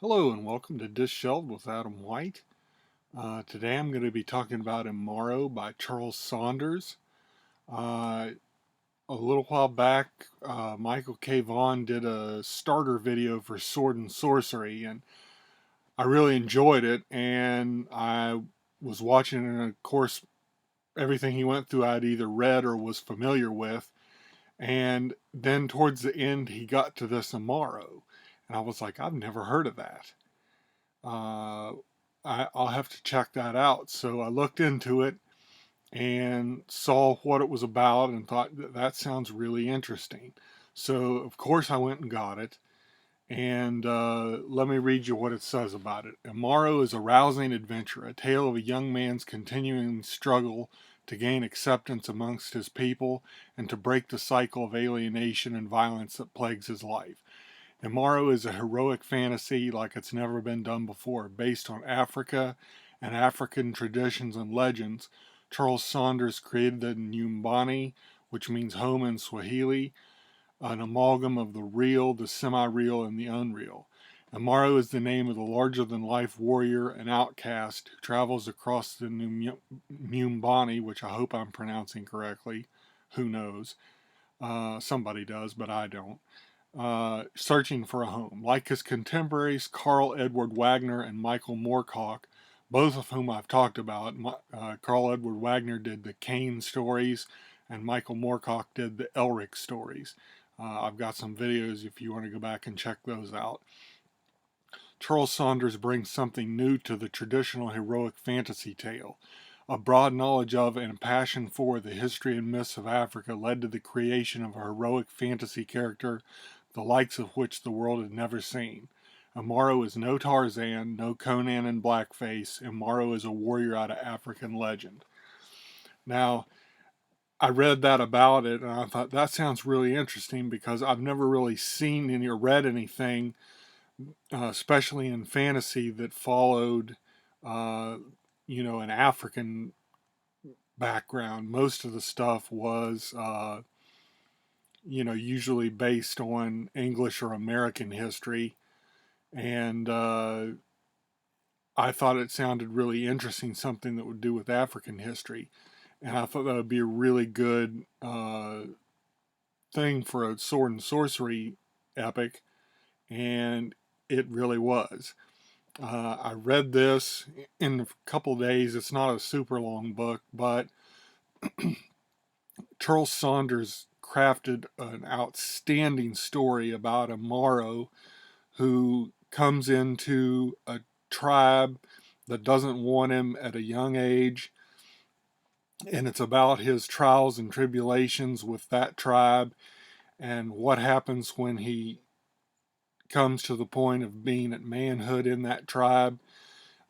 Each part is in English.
Hello and welcome to Dish Shelved with Adam White. Today I'm going to be talking about Imaro by Charles Saunders. Uh, a little while back, Michael K. Vaughan did a starter video for Sword and Sorcery, and I really enjoyed it. And I was watching, and of course, everything he went through I'd either read or was familiar with. And then towards the end, he got to this Imaro, and I was like, I've never heard of that. Uh, I'll have to check that out. So I looked into it and saw what it was about and thought that sounds really interesting. So, of course, I went and got it. And let me read you what it says about it. Imaro is a rousing adventure, a tale of a young man's continuing struggle to gain acceptance amongst his people and to break the cycle of alienation and violence that plagues his life. Imaro is a heroic fantasy like it's never been done before, based on Africa and African traditions and legends. Charles Saunders created the Nyumbani, which means home in Swahili, an amalgam of the real, the semi-real, and the unreal. Imaro is the name of the larger-than-life warrior and outcast who travels across the Nyumbani, which I hope I'm pronouncing correctly. Who knows? Somebody does, but I don't. Searching for a home. Like his contemporaries Carl Edward Wagner and Michael Moorcock, both of whom I've talked about. Carl Edward Wagner did the Kane stories, and Michael Moorcock did the Elric stories. I've got some videos if you want to go back and check those out. Charles Saunders brings something new to the traditional heroic fantasy tale. A broad knowledge of and passion for the history and myths of Africa led to the creation of a heroic fantasy character, the likes of which the world had never seen. Imaro is no Tarzan, no Conan in blackface. Imaro is a warrior out of African legend. Now, I read that about it and I thought that sounds really interesting because I've never really seen any or read anything, especially in fantasy, that followed, uh, an African background. Most of the stuff was, usually based on English or American history. And I thought it sounded really interesting, something that would do with African history. And I thought that would be a really good thing for a sword and sorcery epic. And it really was. I read this in a couple of days. It's not a super long book, but Charles Saunders crafted an outstanding story about Imaro who comes into a tribe that doesn't want him at a young age. And it's about his trials and tribulations with that tribe and what happens when he comes to the point of being at manhood in that tribe.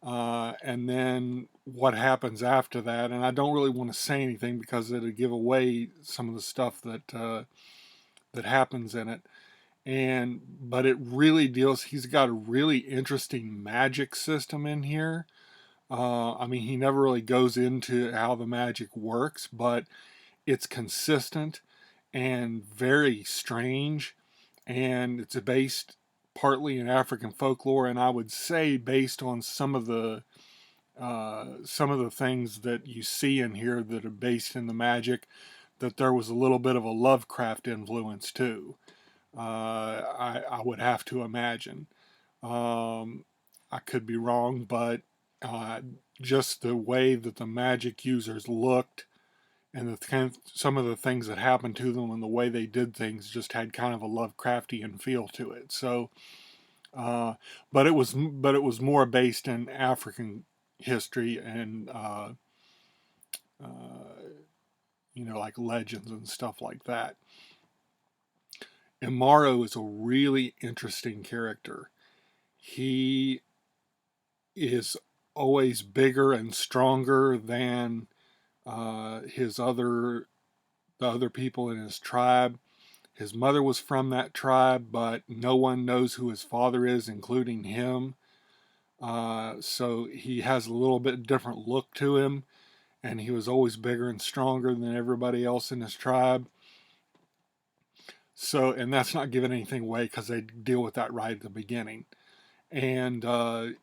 And then what happens after that. And I don't really want to say anything because it'll give away some of the stuff that happens in it. But it really deals. He's got a really interesting magic system in here. I mean, he never really goes into how the magic works, but it's consistent and very strange, and it's based partly in African folklore, and I would say based on some of the things that you see in here that are based in the magic, that there was a little bit of a Lovecraft influence too. I would have to imagine. Um, I could be wrong, but uh, just the way that the magic users looked and some of the things that happened to them and the way they did things just had kind of a Lovecraftian feel to it. So, uh, but it was more based in African history and uh, like legends and stuff like that. Imaro is a really interesting character. He is always bigger and stronger than his the other people in his tribe. His mother was from that tribe, but no one knows who his father is, including him. So he has a little bit different look to him, and he was always bigger and stronger than everybody else in his tribe. So, and that's not giving anything away because they deal with that right at the beginning. and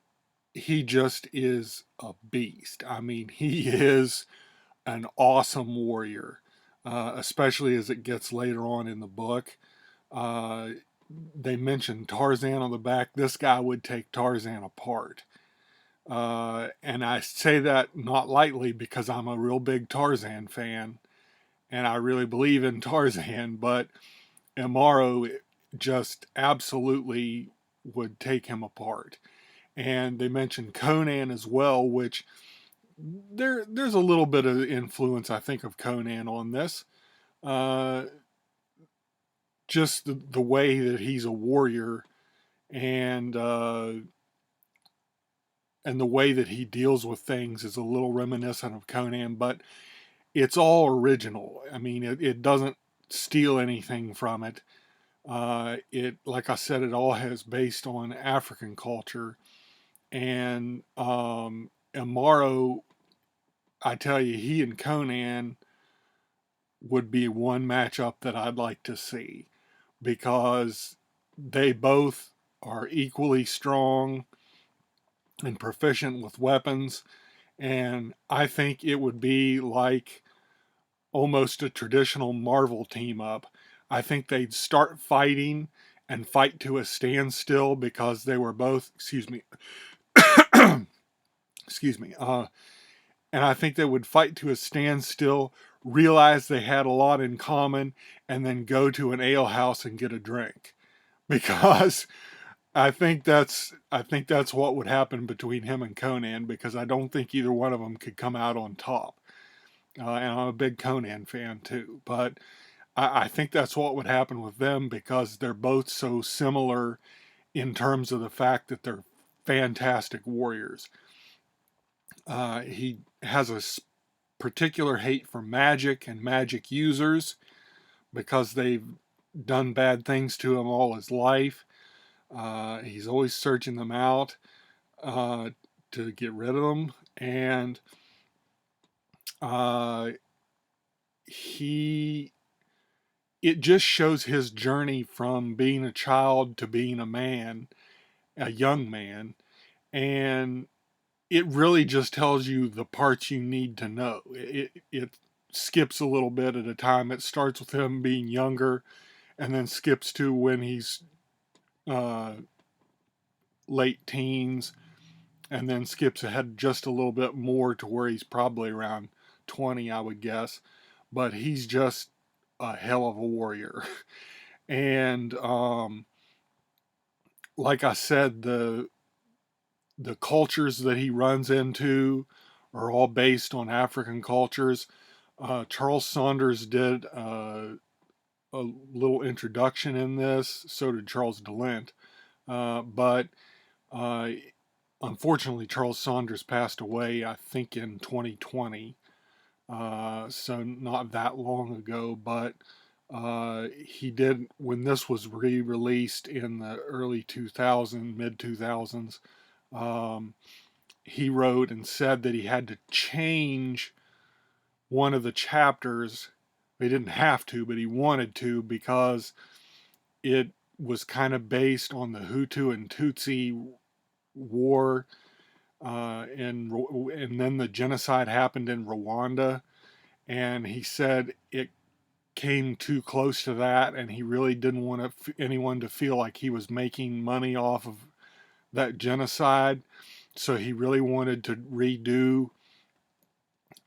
he just is a beast. I mean, he is an awesome warrior, especially as it gets later on in the book. Uh, they mentioned Tarzan on the back. This guy would take Tarzan apart. And I say that not lightly because I'm a real big Tarzan fan and I really believe in Tarzan, but Imaro just absolutely would take him apart. And they mentioned Conan as well, which there's a little bit of influence, I think, of Conan on this. Uh, just the way that he's a warrior and and the way that he deals with things is a little reminiscent of Conan, but it's all original. I mean, it doesn't steal anything from it. It, like I said, it all has based on African culture, and Imaro, I tell you, he and Conan would be one matchup that I'd like to see because they both are equally strong and proficient with weapons, and I think it would be like almost a traditional Marvel team up. I think they'd start fighting and fight to a standstill because they were both, excuse me, and I think they would fight to a standstill, realize they had a lot in common, and then go to an ale house and get a drink. Because I think that's what would happen between him and Conan because I don't think either one of them could come out on top. And I'm a big Conan fan too, but I think that's what would happen with them because they're both so similar in terms of the fact that they're fantastic warriors. He has a particular hate for magic and magic users because they've done bad things to him all his life. He's always searching them out uh, to get rid of them, and uh, he it just shows his journey from being a child to being a man, a young man, and it really just tells you the parts you need to know. It skips a little bit at a time. It starts with him being younger, and then skips to when he's uh, late teens, and then skips ahead just a little bit more to where he's probably around 20, I would guess. But he's just a hell of a warrior. And like I said, the cultures that he runs into are all based on African cultures. Charles Saunders did a little introduction in this, so did Charles DeLint. But uh, unfortunately, Charles Saunders passed away, I think, in 2020. So not that long ago, but he did, when this was re-released in the early 2000s, mid 2000s, um, he wrote and said that he had to change one of the chapters. He didn't have to, but he wanted to because it was kind of based on the Hutu and Tutsi war, and then the genocide happened in Rwanda, and he said it came too close to that, and he really didn't want anyone to feel like he was making money off of that genocide. So he really wanted to redo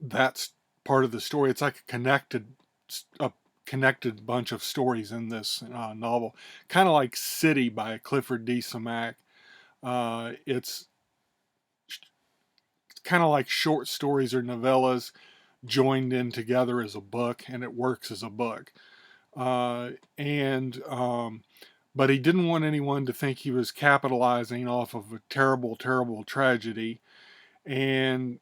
that part of the story. It's like a connected bunch of stories in this novel, kind of like City by Clifford D. Samac. It's kind of like short stories or novellas joined in together as a book, and it works as a book. And But he didn't want anyone to think he was capitalizing off of a terrible, terrible tragedy. And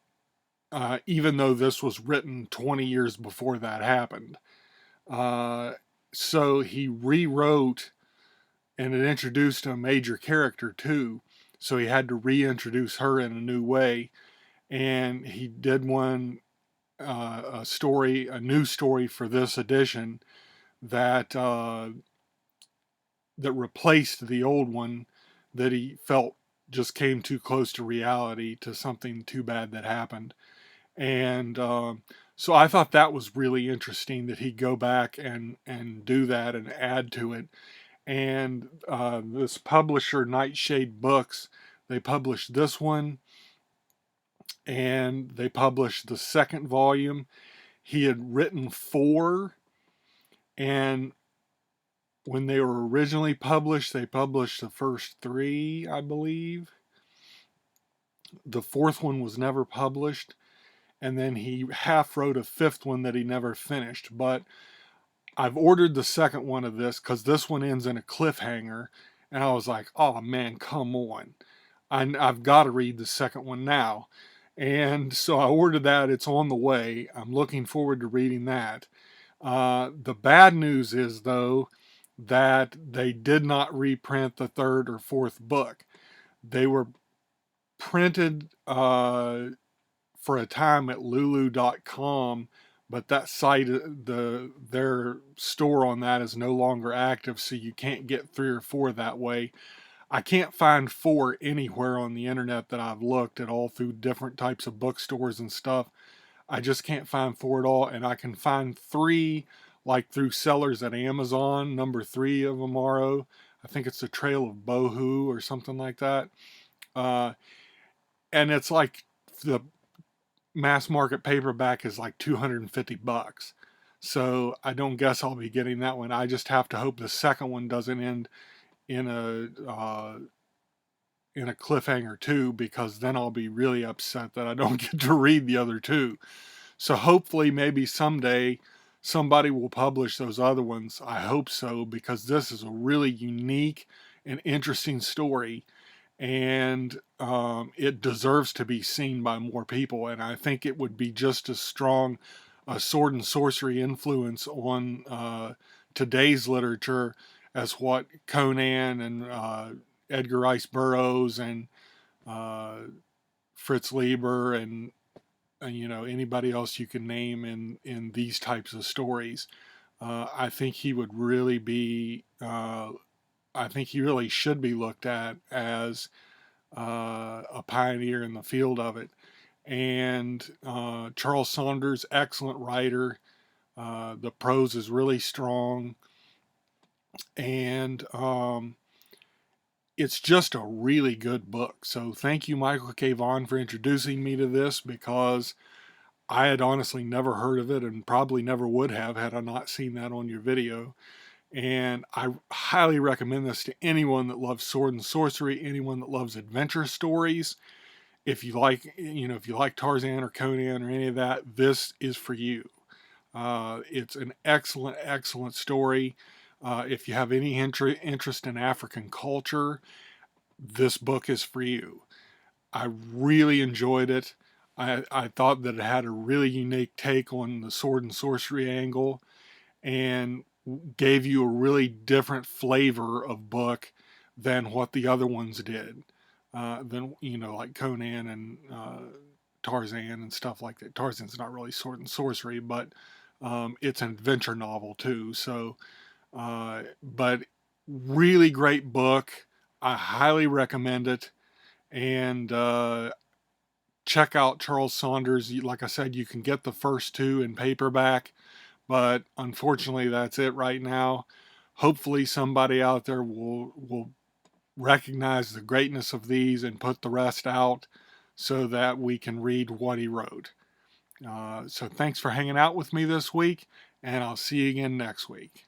even though this was written 20 years before that happened, uh, so he rewrote, and it introduced a major character too. So he had to reintroduce her in a new way, and he did a new story for this edition that that replaced the old one that he felt just came too close to reality, to something too bad that happened. And so I thought that was really interesting that he'd go back and do that and add to it. And this publisher, Nightshade Books, they published this one, and they published the second volume. He had written four, and when they were originally published, they published the first three, I believe. The fourth one was never published, and then he half wrote a fifth one that he never finished. But I've ordered the second one of this because this one ends in a cliffhanger, and I was like, oh man, come on. I've got to read the second one now. And so I ordered that. It's on the way. I'm looking forward to reading that. The bad news is, though, that they did not reprint the third or fourth book. They were printed for a time at lulu.com, but that site, their store on that is no longer active, so you can't get 3 or 4 that way. I can't find 4 anywhere on the internet that I've looked at, all through different types of bookstores and stuff. I just can't find 4 at all, and I can find 3 like through sellers at Amazon, number 3 of Imaro. I think it's the Trail of Bohu or something like that. Uh, and it's like the mass market paperback is like $250. So I don't guess I'll be getting that one. I just have to hope the second one doesn't end in a cliffhanger too, because then I'll be really upset that I don't get to read the other 2. So hopefully, maybe someday, somebody will publish those other ones. I hope so, because this is a really unique and interesting story, and it deserves to be seen by more people. And I think it would be just as strong a sword and sorcery influence on today's literature as what Conan and Edgar Rice Burroughs and uh, Fritz Leiber and anybody else you can name in these types of stories. I think he would really be. I think he really should be looked at as a pioneer in the field of it. And Charles Saunders, excellent writer. The prose is really strong, and it's just a really good book. So thank you, Michael K. Vaughan, for introducing me to this, because I had honestly never heard of it, and probably never would have had I not seen that on your video. And I highly recommend this to anyone that loves sword and sorcery, anyone that loves adventure stories. If you like, if you like Tarzan or Conan or any of that, this is for you. It's an excellent, excellent story. If you have any interest in African culture, this book is for you. I really enjoyed it. I thought that it had a really unique take on the sword and sorcery angle, and gave you a really different flavor of book than what the other ones did. Than, like Conan and Tarzan and stuff like that. Tarzan's not really sword and sorcery, but it's an adventure novel too. So, but really great book. I highly recommend it. And check out Charles Saunders. Like I said, you can get the first 2 in paperback, but unfortunately, that's it right now. Hopefully, somebody out there will recognize the greatness of these and put the rest out, so that we can read what he wrote. So thanks for hanging out with me this week, and I'll see you again next week.